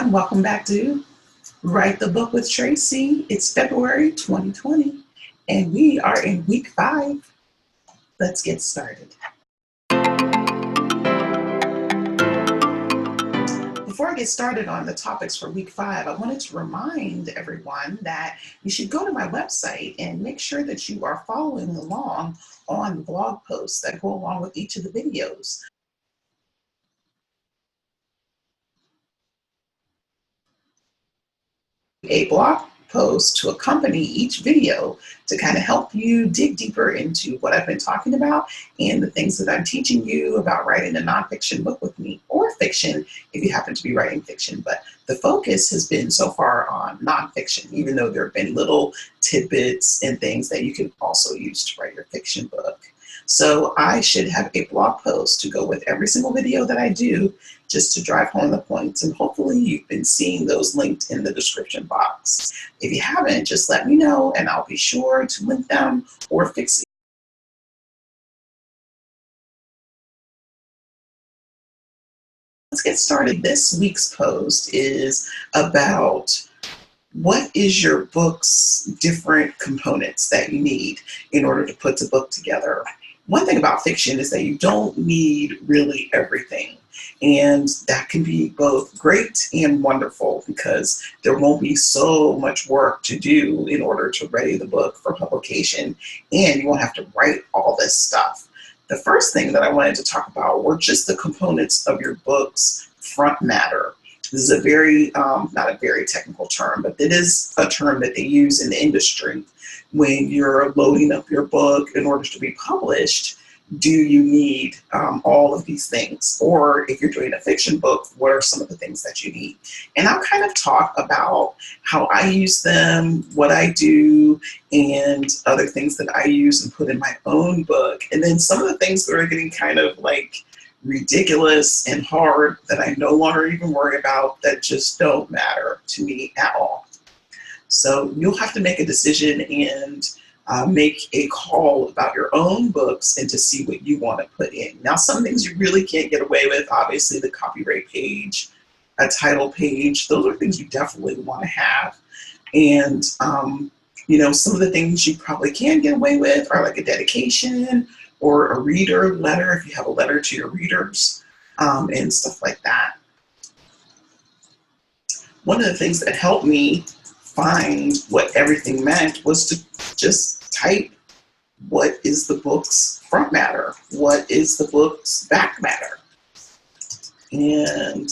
everyone. Welcome back to Write the Book with Tracee. It's February 2020, and we are in week 5. Let's get started. Before I get started on the topics for week 5, I wanted to remind everyone that you should go to my website and make sure that you are following along on the blog posts that go along with each of the videos. A blog post to accompany each video to kind of help you dig deeper into what I've been talking about and the things that I'm teaching you about writing a nonfiction book with me, or fiction if you happen to be writing fiction. But the focus has been so far on nonfiction, even though there have been little tidbits and things that you can also use to write your fiction book. So I should have a blog post to go with every single video that I do, just to drive home the points. And hopefully you've been seeing those linked in the description box. If you haven't, just let me know and I'll be sure to link them or fix it. Let's get started. This week's post is about what is your book's different components that you need in order to put the book together. One thing about fiction is that you don't need really everything. And that can be both great and wonderful because there won't be so much work to do in order to ready the book for publication, and you won't have to write all this stuff. The first thing that I wanted to talk about were just the components of your book's front matter. This is a very, not a very technical term, but it is a term that they use in the industry. When you're loading up your book in order to be published, do you need all of these things? Or if you're doing a fiction book, what are some of the things that you need? And I'll kind of talk about how I use them, what I do, and other things that I use and put in my own book. And then some of the things that are getting kind of like ridiculous and hard that I no longer even worry about, that just don't matter to me at all. So you'll have to make a decision and make a call about your own books and to see what you want to put in. Now, some things you really can't get away with, obviously the copyright page, a title page, those are things you definitely want to have. And, you know, some of the things you probably can get away with are like a dedication or a reader letter, if you have a letter to your readers, and stuff like that. One of the things that helped me find what everything meant was to just type, what is the book's front matter? What is the book's back matter? And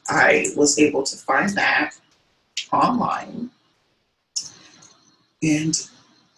I was able to find that online and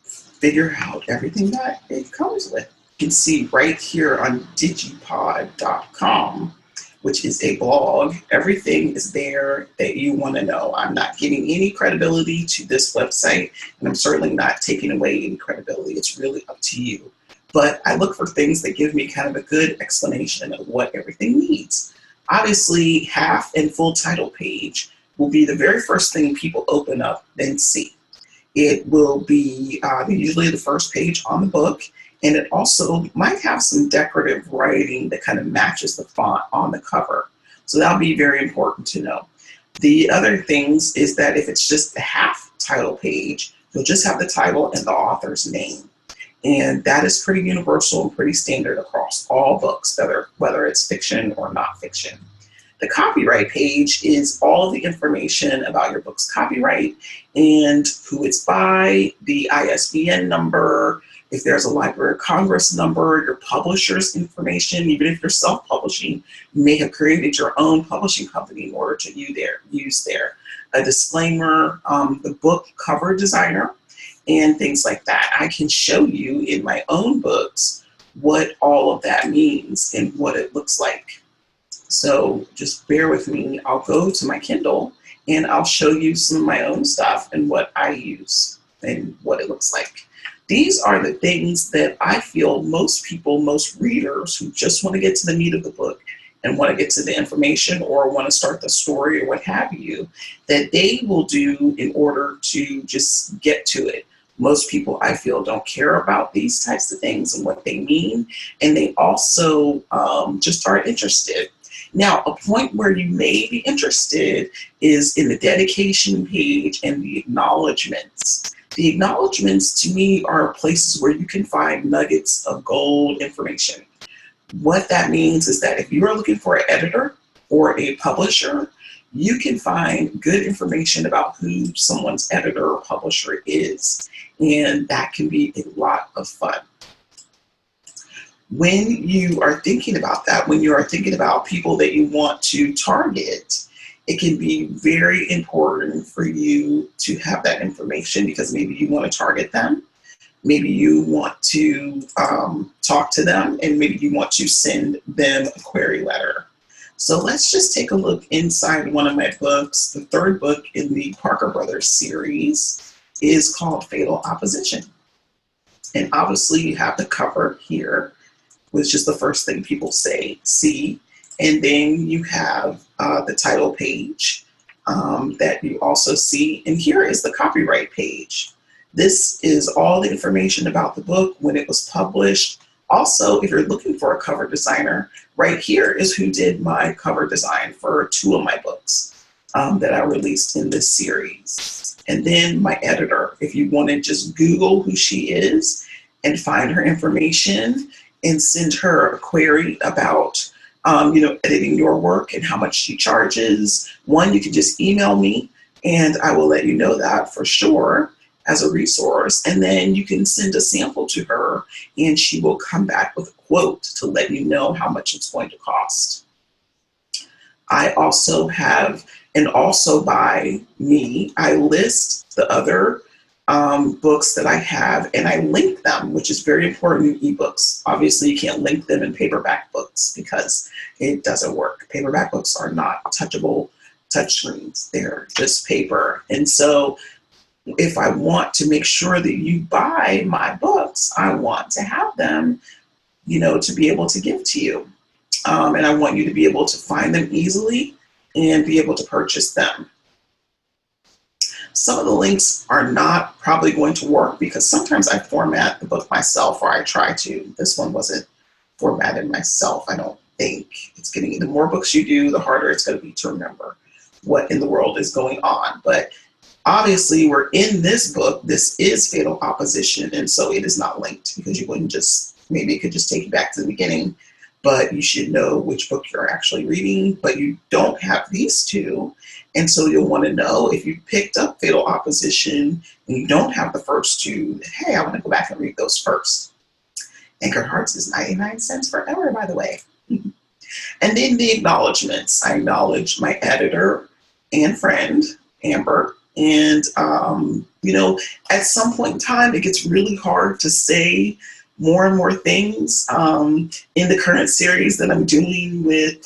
figure out everything that it comes with. You can see right here on digipod.com, which is a blog. Everything is there that you want to know. I'm not giving any credibility to this website, and I'm certainly not taking away any credibility. It's really up to you. But I look for things that give me kind of a good explanation of what everything needs. Obviously, half and full title page will be the very first thing people open up and see. It will be usually the first page on the book. And it also might have some decorative writing that kind of matches the font on the cover. So that'll be very important to know. The other things is that if it's just the half title page, you'll just have the title and the author's name. And that is pretty universal and pretty standard across all books, whether it's fiction or not fiction. The copyright page is all the information about your book's copyright and who it's by, the ISBN number, if there's a Library of Congress number, your publisher's information. Even if you're self-publishing, you may have created your own publishing company in order to use there. A disclaimer, the book cover designer, and things like that. I can show you in my own books what all of that means and what it looks like. So just bear with me. I'll go to my Kindle and I'll show you some of my own stuff and what I use and what it looks like. These are the things that I feel most people, most readers who just want to get to the meat of the book and want to get to the information or want to start the story or what have you, that they will do in order to just get to it. Most people, I feel, don't care about these types of things and what they mean, and they also just aren't interested. Now, a point where you may be interested is in the dedication page and the acknowledgements. The acknowledgements to me are places where you can find nuggets of gold information. What that means is that if you are looking for an editor or a publisher, you can find good information about who someone's editor or publisher is, and that can be a lot of fun. When you are thinking about that, when you are thinking about people that you want to target, it can be very important for you to have that information because maybe you want to target them. Maybe you want to talk to them, and maybe you want to send them a query letter. So let's just take a look inside one of my books. The third book in the Parker Brothers series is called Fatal Opposition. And obviously you have the cover here, which is the first thing people see. And then you have the title page that you also see. And here is the copyright page. This is all the information about the book, when it was published. Also, if you're looking for a cover designer, right here is who did my cover design for 2 of my books that I released in this series. And then my editor, if you want to just Google who she is and find her information and send her a query about editing your work and how much she charges. One, you can just email me and I will let you know that for sure as a resource. And then you can send a sample to her and she will come back with a quote to let you know how much it's going to cost. I also have, and also by me, I list the other books that I have and I link them, which is very important in ebooks. Obviously you can't link them in paperback books because it doesn't work. Paperback books are not touchable touchscreens, they're just paper. And so if I want to make sure that you buy my books, I want to have them, to be able to give to you. And I want you to be able to find them easily and be able to purchase them. Some of the links are not probably going to work because sometimes I format the book myself, or I try to. This one wasn't formatted myself, I don't think. The more books you do, the harder it's going to be to remember what in the world is going on. But obviously we're in this book, this is Fatal Opposition, and so it is not linked because you wouldn't maybe it could just take you back to the beginning, but you should know which book you're actually reading, but you don't have these 2. And so you'll want to know if you picked up Fatal Opposition and you don't have the first 2, hey, I want to go back and read those first. Anchored Hearts is 99 cents forever, by the way. And then the acknowledgements. I acknowledge my editor and friend, Amber. And, at some point in time, it gets really hard to say more and more things in the current series that I'm doing with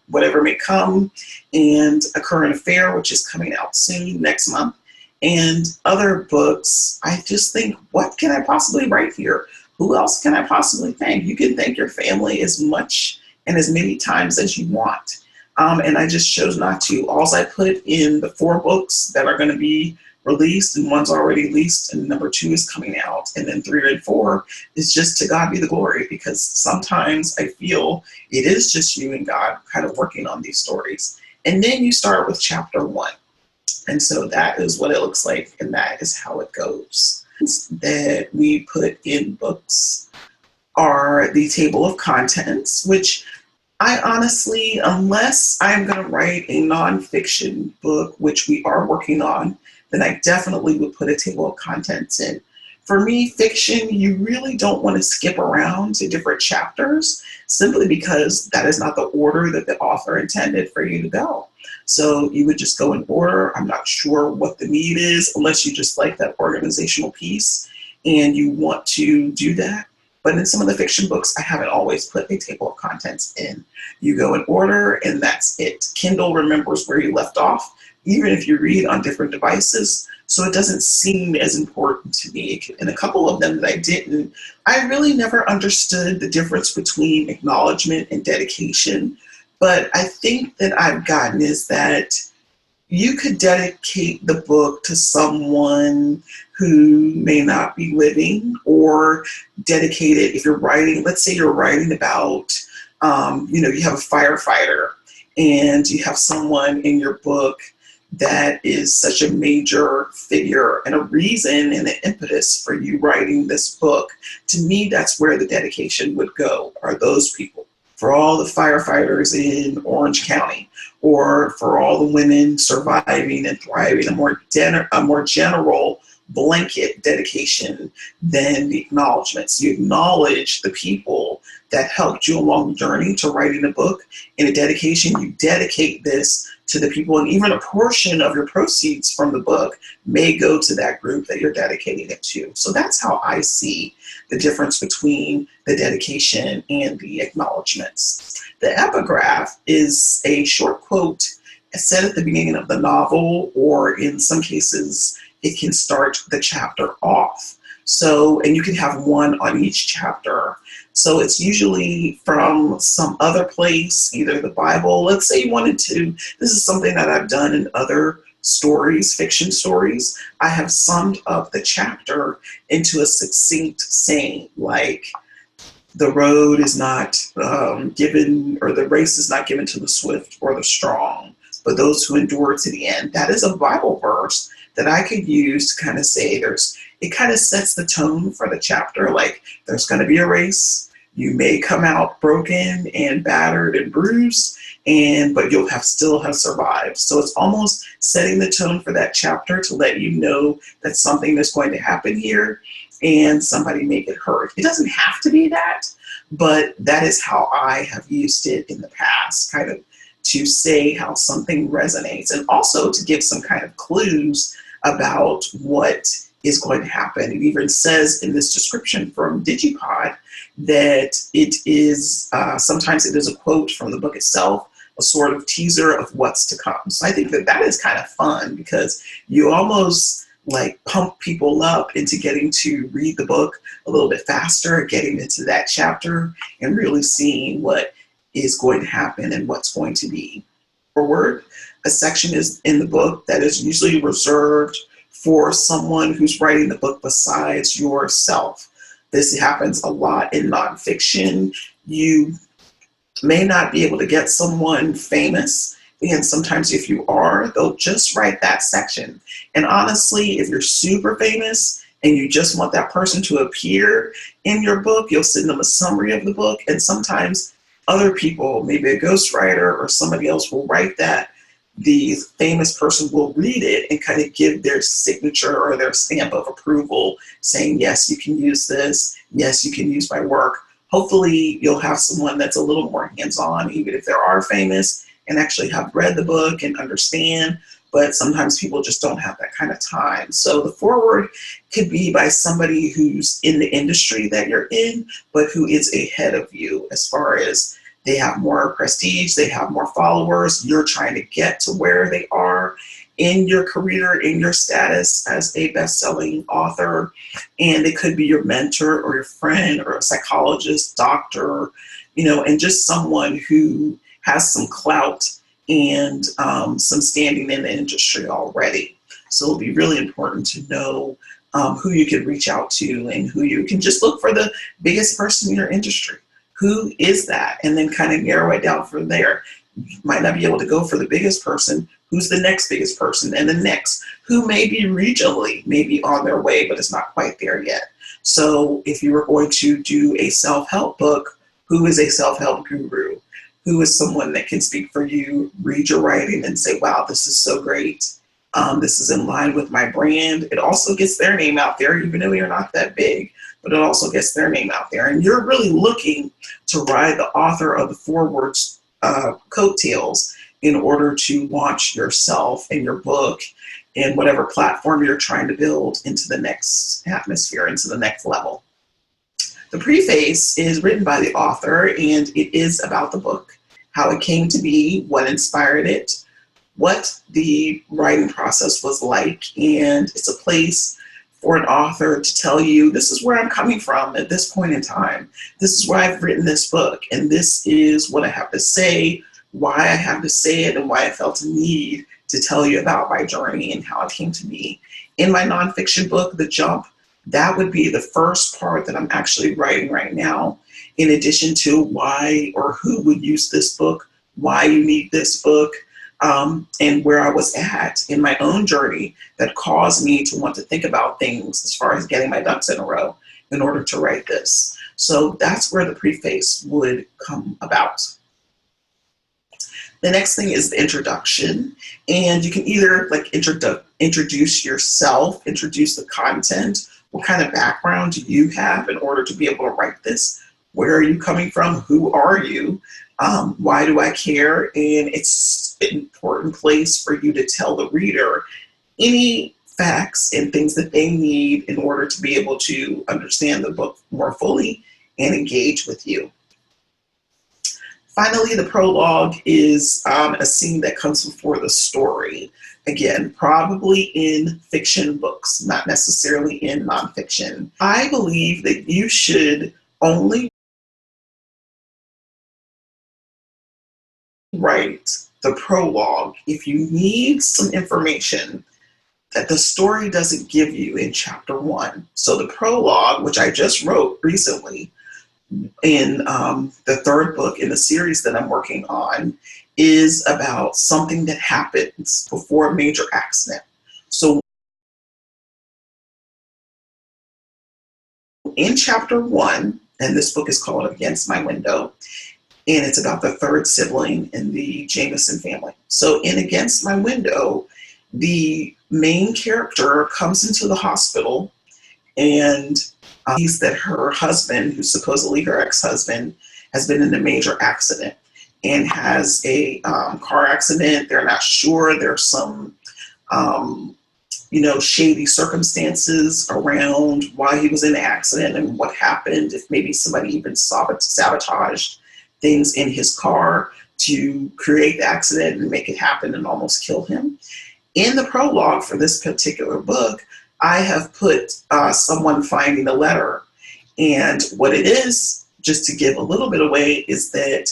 Whatever May Come and A Current Affair, which is coming out soon, next month, and other books. I just think, what can I possibly write here? Who else can I possibly thank? You can thank your family as much and as many times as you want. And I just chose not to. All I put in the 4 books that are going to be released, and one's already released, and number 2 is coming out, and then 3 and 4 is just to God be the glory, because sometimes I feel it is just you and God kind of working on these stories. And then you start with chapter 1. And so that is what it looks like, and that is how it goes. That we put in books are the table of contents, which I honestly, unless I'm going to write a nonfiction book, which we are working on, then I definitely would put a table of contents in. For me, fiction, you really don't want to skip around to different chapters simply because that is not the order that the author intended for you to go. So you would just go in order. I'm not sure what the need is, unless you just like that organizational piece and you want to do that. But in some of the fiction books, I haven't always put a table of contents in. You go in order and that's it. Kindle remembers where you left off, even if you read on different devices. So it doesn't seem as important to me. And a couple of them that I didn't, I really never understood the difference between acknowledgement and dedication. But I think that I've gotten is that you could dedicate the book to someone who may not be living, or dedicate it if you're writing, let's say you're writing about You have a firefighter and you have someone in your book that is such a major figure and a reason and an impetus for you writing this book. To me, that's where the dedication would go, are those people. For all the firefighters in Orange County, or for all the women surviving and thriving, a more general blanket dedication than the acknowledgments. You acknowledge the people that helped you along the journey to writing a book. In a dedication, you dedicate this to the people, and even a portion of your proceeds from the book may go to that group that you're dedicating it to. So that's how I see the difference between the dedication and the acknowledgments. The epigraph is a short quote said at the beginning of the novel, or in some cases, it can start the chapter off. So, and you can have one on each chapter. So it's usually from some other place, either the Bible. Let's say you wanted to, this is something that I've done in other stories, fiction stories. I have summed up the chapter into a succinct saying, like, the road is not given, or the race is not given to the swift or the strong, but those who endure to the end. That is a Bible verse that I could use to kind of say it kind of sets the tone for the chapter. Like, there's going to be a race. You may come out broken and battered and bruised, but you'll still have survived. So it's almost setting the tone for that chapter to let you know that something is going to happen here and somebody may get hurt. It doesn't have to be that, but that is how I have used it in the past, kind of to say how something resonates, and also to give some kind of clues about what is going to happen. It even says in this description from Digipod that it is, sometimes it is a quote from the book itself, a sort of teaser of what's to come. So I think that is kind of fun, because you almost like pump people up into getting to read the book a little bit faster, getting into that chapter and really seeing what is going to happen and what's going to be forward. A section is in the book that is usually reserved for someone who's writing the book besides yourself. This happens a lot in nonfiction. You may not be able to get someone famous, and sometimes if you are, they'll just write that section. And honestly, if you're super famous and you just want that person to appear in your book, you'll send them a summary of the book, and sometimes other people, maybe a ghostwriter or somebody else, will write that. The famous person will read it and kind of give their signature or their stamp of approval, saying, yes, you can use this. Yes, you can use my work. Hopefully you'll have someone that's a little more hands-on, even if they are famous and actually have read the book and understand, but sometimes people just don't have that kind of time. So the foreword could be by somebody who's in the industry that you're in, but who is ahead of you as far as they have more prestige, they have more followers, you're trying to get to where they are in your career, in your status as a best-selling author. And it could be your mentor or your friend or a psychologist, doctor, and just someone who has some clout and some standing in the industry already. So it'll be really important to know who you can reach out to, and who you can just look for the biggest person in your industry. Who is that? And then kind of narrow it down from there. You might not be able to go for the biggest person. Who's the next biggest person? And the next, who may be regionally, maybe on their way, but it's not quite there yet. So if you were going to do a self-help book, who is a self-help guru? Who is someone that can speak for you, read your writing and say, wow, this is so great. This is in line with my brand. It also gets their name out there, even though you're not that big, but it also gets their name out there. And you're really looking to ride the author of the foreword's coattails in order to launch yourself and your book and whatever platform you're trying to build into the next atmosphere, into the next level. The preface is written by the author, and it is about the book, how it came to be, what inspired it, what the writing process was like, and it's a place for an author to tell you, this is where I'm coming from at this point in time. This is why I've written this book, and this is what I have to say, why I have to say it, and why I felt a need to tell you about my journey and how it came to be. In my nonfiction book, The Jump, that would be the first part that I'm actually writing right now. in addition to why or who would use this book, why you need this book, and where I was at in my own journey that caused me to want to think about things as far as getting my ducks in a row in order to write this. So that's where the preface would come about. The next thing is the introduction, and you can either like introduce yourself, introduce the content, what kind of background do you have in order to be able to write this? Where are you coming from? Who are you? Why do I care? And it's an important place for you to tell the reader any facts and things that they need in order to be able to understand the book more fully and engage with you. Finally, the prologue is a scene that comes before the story. Again, probably in fiction books, not necessarily in nonfiction. I believe that you should only write the prologue if you need some information that the story doesn't give you in chapter 1. So the prologue, which I just wrote recently, in the third book in the series that I'm working on, is about something that happens before a major accident. So in chapter 1, and this book is called Against My Window, and it's about the third sibling in the Jameson family. So in Against My Window, the main character comes into the hospital and sees that her husband, who's supposedly her ex-husband, has been in a major accident and has a car accident. They're not sure. There's some, shady circumstances around why he was in the accident and what happened, if maybe somebody even sabotaged things in his car to create the accident and make it happen and almost kill him. In the prologue for this particular book, I have put someone finding a letter. And what it is, just to give a little bit away, is that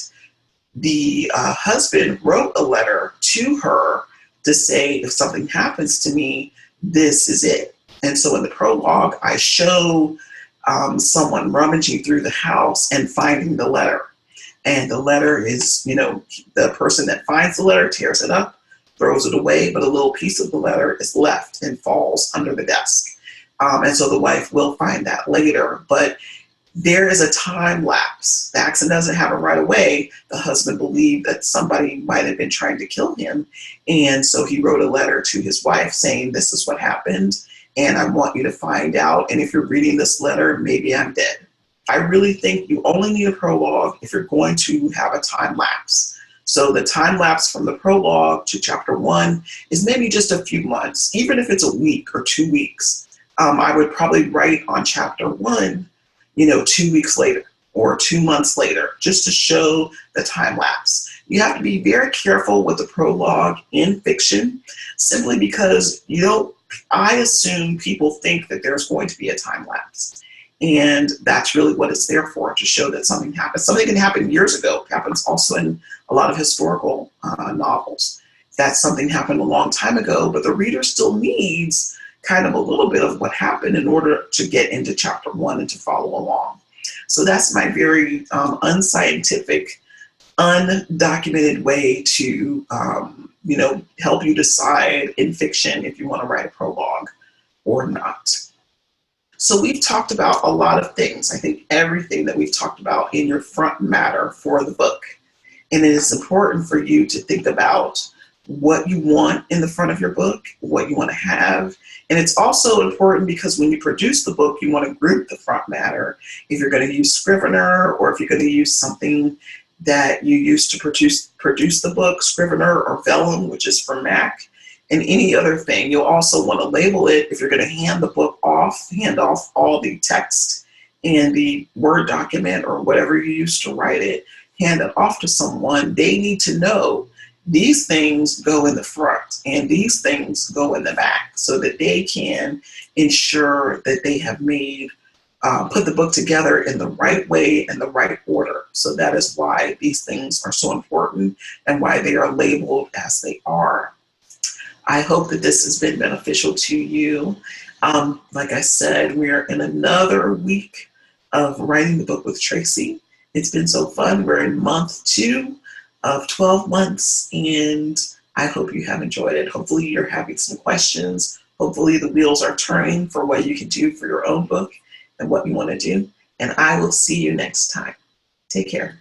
the husband wrote a letter to her to say, if something happens to me, this is it. And so in the prologue, I show someone rummaging through the house and finding the letter. And the letter is, the person that finds the letter tears it up, throws it away, but a little piece of the letter is left and falls under the desk. And so the wife will find that later, but there is a time lapse. The accident doesn't happen right away. The husband believed that somebody might have been trying to kill him. And so he wrote a letter to his wife saying, this is what happened, and I want you to find out. And if you're reading this letter, maybe I'm dead. I really think you only need a prologue if you're going to have a time lapse. So the time lapse from the prologue to chapter 1 is maybe just a few months. Even if it's a week or 2 weeks, I would probably write on chapter 1, 2 weeks later or 2 months later, just to show the time lapse. You have to be very careful with the prologue in fiction, simply because, I assume people think that there's going to be a time lapse. And that's really what it's there for, to show that something happened. Something can happen years ago. It happens also in a lot of historical novels. That something happened a long time ago, but the reader still needs kind of a little bit of what happened in order to get into chapter 1 and to follow along. So that's my very unscientific, undocumented way to, help you decide in fiction if you want to write a prologue or not. So we've talked about a lot of things. I think everything that we've talked about in your front matter for the book. And it is important for you to think about what you want in the front of your book, what you want to have. And it's also important because when you produce the book, you want to group the front matter. If you're going to use Scrivener, or if you're going to use something that you use to produce the book, Scrivener or Vellum, which is for Mac, and any other thing, you'll also want to label it. If you're going to hand the book off, hand off all the text and the Word document or whatever you use to write it, hand it off to someone. They need to know these things go in the front and these things go in the back, so that they can ensure that they have put the book together in the right way and the right order. So that is why these things are so important and why they are labeled as they are. I hope that this has been beneficial to you. Like I said, we're in another week of writing the book with Tracee, It's been so fun. We're in month 2 of 12 months, and I hope you have enjoyed it. Hopefully you're having some questions. Hopefully the wheels are turning for what you can do for your own book and what you want to do. And I will see you next time. Take care.